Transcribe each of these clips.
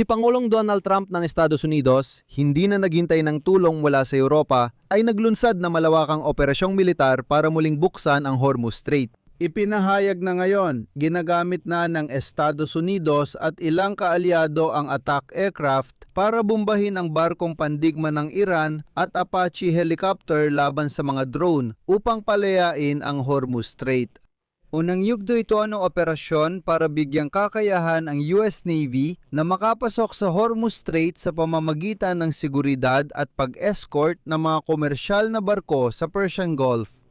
Si Pangulong Donald Trump ng Estados Unidos, hindi na naghintay ng tulong mula sa Europa, ay naglunsad na malawakang operasyong militar para muling buksan ang Hormuz Strait. Ipinahayag na ngayon, ginagamit na ng Estados Unidos at ilang kaalyado ang attack aircraft para bombahin ang barkong pandigma ng Iran at Apache helicopter laban sa mga drone upang palayain ang Hormuz Strait. Unang yugto ito ng operasyon para bigyang kakayahan ang US Navy na makapasok sa Hormuz Strait sa pamamagitan ng seguridad at pag-escort ng mga komersyal na barko sa Persian Gulf.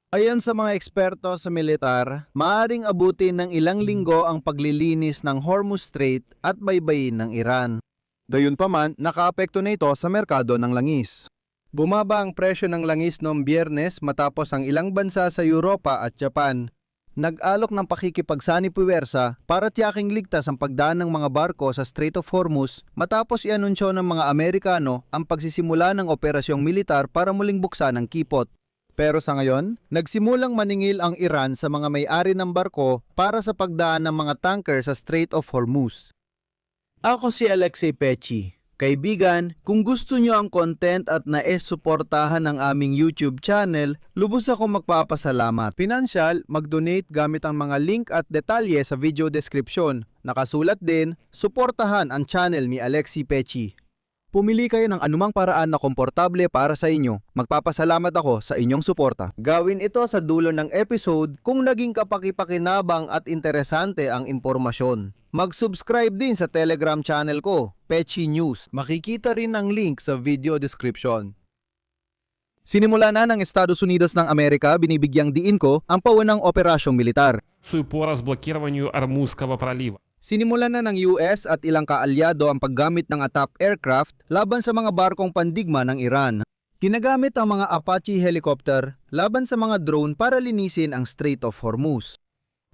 Ayon sa mga eksperto sa militar, maaaring abutin ng ilang linggo ang paglilinis ng Hormuz Strait at baybayin ng Iran. Gayunpaman, nakaapekto na ito sa merkado ng langis. Bumaba ang presyo ng langis noong Biyernes matapos ang ilang bansa sa Europa at Japan nag-alok ng pakikipagsani-puwersa para tiyaking ligtas ang pagdaan ng mga barko sa Strait of Hormuz matapos i-anunsyo ng mga Amerikano ang pagsisimula ng operasyong militar para muling buksan ang kipot. Pero sa ngayon, nagsimulang maningil ang Iran sa mga may-ari ng barko para sa pagdaan ng mga tanker sa Strait of Hormuz. Ako si Alexei Pechi. Kaibigan, kung gusto nyo ang content at nais-suportahan ang aming YouTube channel, lubos ako magpapasalamat. Pinansyal, mag-donate gamit ang mga link at detalye sa video description. Nakasulat din, suportahan ang channel ni Alexei Pechi. Pumili kayo ng anumang paraan na komportable para sa inyo. Magpapasalamat ako sa inyong suporta. Gawin ito sa dulo ng episode kung naging kapaki-pakinabang at interesante ang impormasyon. Mag-subscribe din sa Telegram channel ko, Pechi News. Makikita rin ang link sa video description. Sinimula na ng Estados Unidos ng Amerika, binibigyang diin ko ang paunang operasyong militar. По разблокированию Ормузского пролива. Sinimulan na ng US at ilang kaalyado ang paggamit ng attack aircraft laban sa mga barkong pandigma ng Iran. Ginagamit ang mga Apache helicopter laban sa mga drone para linisin ang Strait of Hormuz.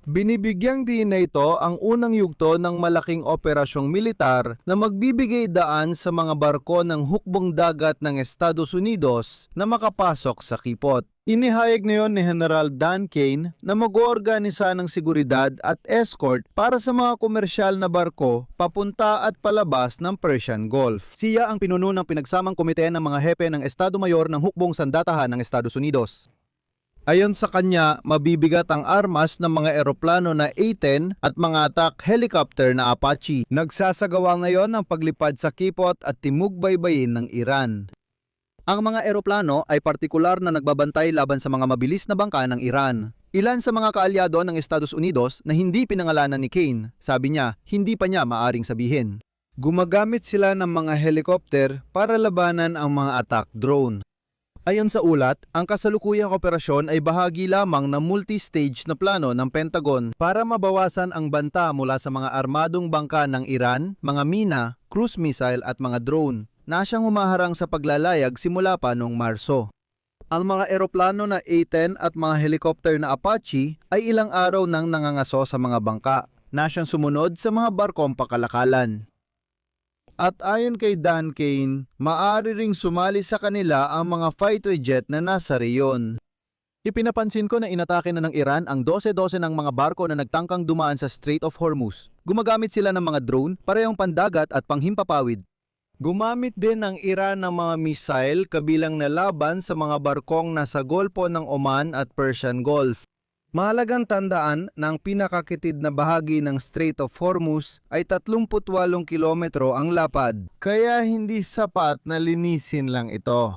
Binibigyang din na ito ang unang yugto ng malaking operasyong militar na magbibigay daan sa mga barko ng hukbong dagat ng Estados Unidos na makapasok sa kipot. Inihayag ngayon ni General Dan Kane na mag-oorganisa ng seguridad at escort para sa mga komersyal na barko papunta at palabas ng Persian Gulf. Siya ang pinuno ng pinagsamang komite ng mga hepe ng Estado Mayor ng hukbong sandatahan ng Estados Unidos. Ayon sa kanya, mabibigat ang armas ng mga eroplano na A-10 at mga attack helicopter na Apache. Nagsasagawa ngayon ang paglipad sa kipot at timug-baybayin ng Iran. Ang mga eroplano ay partikular na nagbabantay laban sa mga mabilis na bangka ng Iran. Ilan sa mga kaalyado ng Estados Unidos na hindi pinangalanan ni Kane, sabi niya, hindi pa niya maaring sabihin. Gumagamit sila ng mga helicopter para labanan ang mga attack drone. Ayon sa ulat, ang kasalukuyang operasyon ay bahagi lamang ng multi-stage na plano ng Pentagon para mabawasan ang banta mula sa mga armadong bangka ng Iran, mga mina, cruise missile at mga drone na siyang humaharang sa paglalayag simula pa noong Marso. Ang mga eroplano na A-10 at mga helicopter na Apache ay ilang araw nang nangangaso sa mga bangka na siyang sumunod sa mga barkong pakalakalan. At ayon kay Dan Kane, maaari ring sumali sa kanila ang mga fighter jet na nasa reyon. Ipinapansin ko na inatake na ng Iran ang 12-12 ng mga barko na nagtangkang dumaan sa Strait of Hormuz. Gumagamit sila ng mga drone, parehong pandagat at panghimpapawid. Gumamit din ng Iran ng mga missile kabilang na laban sa mga barkong nasa Golpo ng Oman at Persian Gulf. Mahalagang tandaan na ang pinakakitid na bahagi ng Strait of Hormuz ay 38 kilometro ang lapad, kaya hindi sapat na linisin lang ito.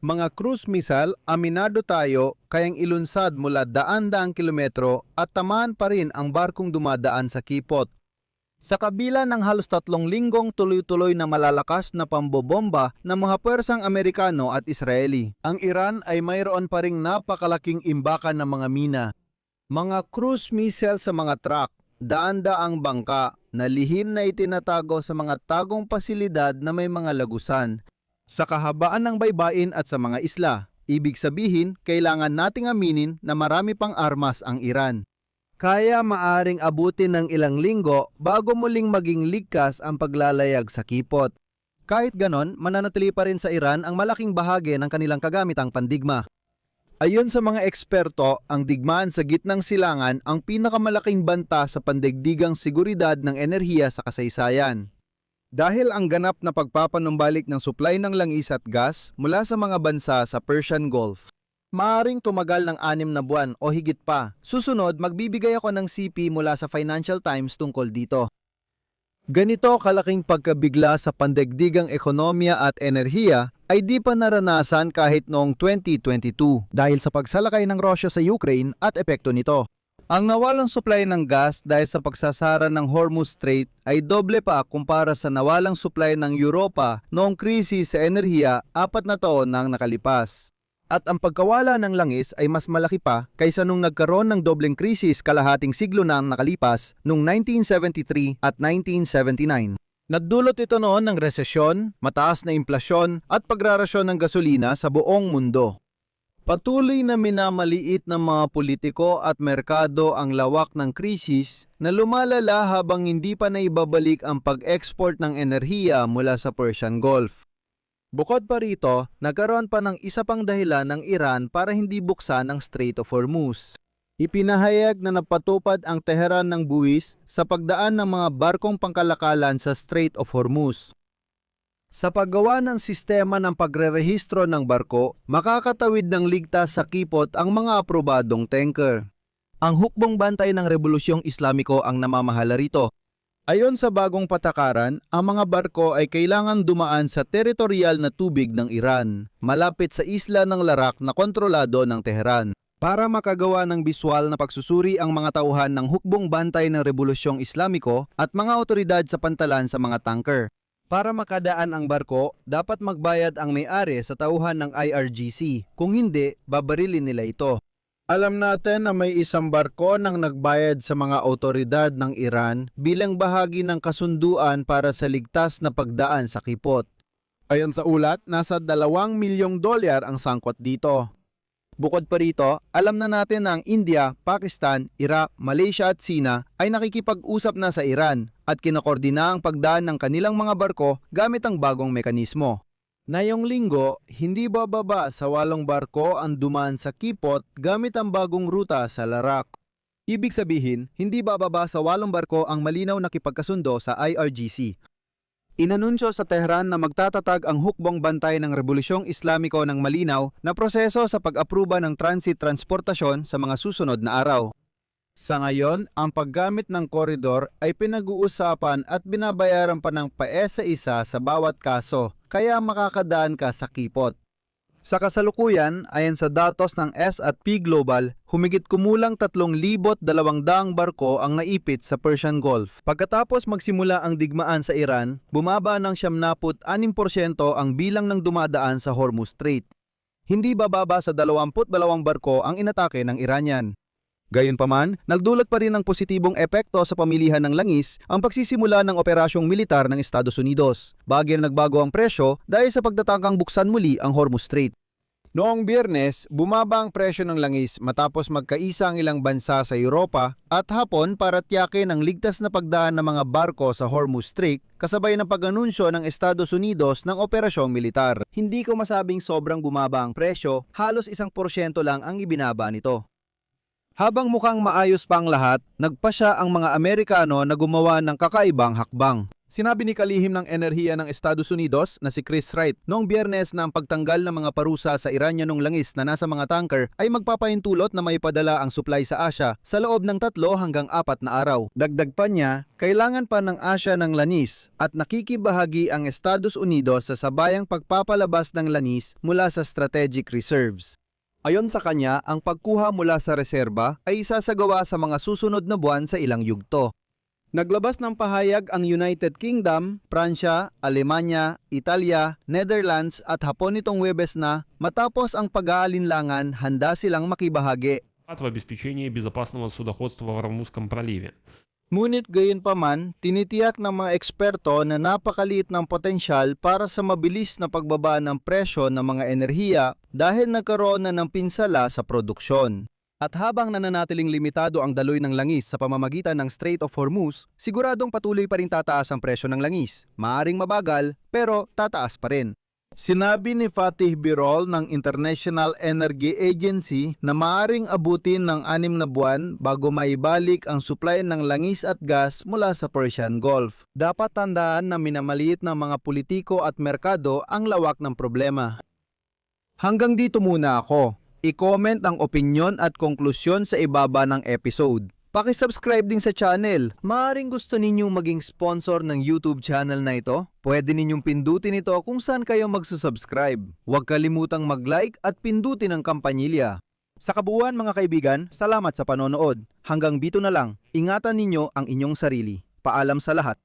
Mga cruise missile, aminado tayo, kayang ilunsad mula daan-daang kilometro at tamaan pa rin ang barkong dumadaan sa kipot. Sa kabila ng halos 3 linggong tuloy-tuloy na malalakas na pambobomba ng mga puwersang Amerikano at Israeli, ang Iran ay mayroon pa ring napakalaking imbakan ng mga mina. Mga cruise missile sa mga truck, daan-daang bangka na lihim na itinatago sa mga tagong pasilidad na may mga lagusan. Sa kahabaan ng baybayin at sa mga isla, ibig sabihin kailangan nating aminin na marami pang armas ang Iran. Kaya maaring abutin ng ilang linggo bago muling maging ligtas ang paglalayag sa kipot. Kahit ganon, mananatili pa rin sa Iran ang malaking bahagi ng kanilang kagamitang pandigma. Ayon sa mga eksperto, ang digmaan sa gitnang silangan ang pinakamalaking banta sa pandaigdigang seguridad ng enerhiya sa kasaysayan. Dahil ang ganap na pagpapanumbalik ng supply ng langis at gas mula sa mga bansa sa Persian Gulf, maaring tumagal ng 6 na buwan o higit pa. Susunod, magbibigay ako ng CP mula sa Financial Times tungkol dito. Ganito kalaking pagkabigla sa pandaigdigang ekonomiya at enerhiya ay di pa naranasan kahit noong 2022 dahil sa pagsalakay ng Russia sa Ukraine at epekto nito. Ang nawalang supply ng gas dahil sa pagsasara ng Hormuz Strait ay doble pa kumpara sa nawalang supply ng Europa noong krisis sa enerhiya 4 na taon nang nakalipas. At ang pagkawala ng langis ay mas malaki pa kaysa nung nagkaroon ng dobleng krisis kalahating siglo nang nakalipas noong 1973 at 1979. Nagdulot ito noon ng resesyon, mataas na inflasyon at pagrarasyon ng gasolina sa buong mundo. Patuloy na minamaliit ng mga politiko at merkado ang lawak ng krisis na lumalala habang hindi pa naibabalik ang pag-export ng enerhiya mula sa Persian Gulf. Bukod pa rito, nagkaroon pa ng isa pang dahilan ng Iran para hindi buksan ang Strait of Hormuz. Ipinahayag na napatupad ang Tehran ng buwis sa pagdaan ng mga barkong pangkalakalan sa Strait of Hormuz. Sa paggawa ng sistema ng pagrerehistro ng barko, makakatawid ng ligtas sa kipot ang mga aprobadong tanker. Ang hukbong bantay ng Rebolusyong Islamiko ang namamahala rito. Ayon sa bagong patakaran, ang mga barko ay kailangan dumaan sa teritorial na tubig ng Iran, malapit sa isla ng Larak na kontrolado ng Tehran. Para makagawa ng biswal na pagsusuri ang mga tauhan ng hukbong bantay ng Rebolusyong Islamiko at mga otoridad sa pantalan sa mga tanker. Para makadaan ang barko, dapat magbayad ang may-ari sa tauhan ng IRGC. Kung hindi, babarilin nila ito. Alam natin na may isang barko nang nagbayad sa mga otoridad ng Iran bilang bahagi ng kasunduan para sa ligtas na pagdaan sa kipot. Ayon sa ulat, nasa $2 milyong ang sangkot dito. Bukod pa rito, alam na natin na ang India, Pakistan, Iraq, Malaysia at Sina ay nakikipag-usap na sa Iran at kinakordina ang pagdaan ng kanilang mga barko gamit ang bagong mekanismo. Ngayong linggo, hindi bababa sa 8 barko ang dumaan sa Kipot gamit ang bagong ruta sa Larak. Ibig sabihin, hindi bababa sa 8 barko ang malinaw na kipagkasundo sa IRGC. Inanunsyo sa Tehran na magtatatag ang hukbong bantay ng Rebolusyong Islamiko ng malinaw na proseso sa pag-apruba ng transit transportasyon sa mga susunod na araw. Sa ngayon, ang paggamit ng koridor ay pinag-uusapan at binabayaran pa ng paesa-isa sa bawat kaso, kaya makakadaan ka sa kipot. Sa kasalukuyan, ayon sa datos ng S&P Global, humigit kumulang 3,200 barko ang naipit sa Persian Gulf. Pagkatapos magsimula ang digmaan sa Iran, bumaba ng 76% ang bilang ng dumadaan sa Hormuz Strait. Hindi bababa sa 22 barko ang inatake ng Iranian. Gayunpaman, nagdulot pa rin ng positibong epekto sa pamilihan ng langis ang pagsisimula ng operasyong militar ng Estados Unidos. Bagay na nagbago ang presyo dahil sa pagtatangkang buksan muli ang Hormuz Strait. Noong Biyernes, bumaba ang presyo ng langis matapos magkaisa ang ilang bansa sa Europa at Hapon para tiyakin ang ligtas na pagdaan ng mga barko sa Hormuz Strait kasabay ng pag-anunsyo ng Estados Unidos ng operasyong militar. Hindi ko masabing sobrang bumaba ang presyo, halos 1% lang ang ibinaba nito. Habang mukhang maayos pa ang lahat, nagpasya ang mga Amerikano na gumawa ng kakaibang hakbang. Sinabi ni kalihim ng enerhiya ng Estados Unidos na si Chris Wright noong Biyernes na ang pagtanggal ng mga parusa sa Iranyanong langis na nasa mga tanker ay magpapahintulot na maipadala ang supply sa Asia sa loob ng 3 hanggang 4 na araw. Dagdag pa niya, kailangan pa ng Asia ng langis at nakikibahagi ang Estados Unidos sa sabayang pagpapalabas ng langis mula sa strategic reserves. Ayon sa kanya, ang pagkuha mula sa reserba ay isasagawa sa mga susunod na buwan sa ilang yugto. Naglabas ng pahayag ang United Kingdom, Pransya, Alemanya, Italia, Netherlands at Hapon nitong Huwebes na matapos ang pag-aalinlangan, handa silang makibahagi. В обеспечении безопасного судоходства в Ормузском проливе. Ngunit gayunpaman, tinitiyak ng mga eksperto na napakaliit ng potensyal para sa mabilis na pagbaba ng presyo ng mga enerhiya dahil nagkaroon na ng pinsala sa produksyon. At habang nananatiling limitado ang daloy ng langis sa pamamagitan ng Strait of Hormuz, siguradong patuloy pa rin tataas ang presyo ng langis. Maaring mabagal, pero tataas pa rin. Sinabi ni Fatih Birol ng International Energy Agency na maaring abutin ng 6 na buwan bago maibalik ang supply ng langis at gas mula sa Persian Gulf. Dapat tandaan na minamaliit ng mga politiko at merkado ang lawak ng problema. Hanggang dito muna ako. I-comment ang opinyon at konklusyon sa ibaba ng episode. Paki-subscribe din sa channel. Maaring gusto ninyong maging sponsor ng YouTube channel na ito? Pwede ninyong pindutin ito kung saan kayo magsusubscribe. Huwag kalimutang mag-like at pindutin ang kampanilya. Sa kabuuan mga kaibigan, salamat sa panonood. Hanggang dito na lang. Ingatan ninyo ang inyong sarili. Paalam sa lahat.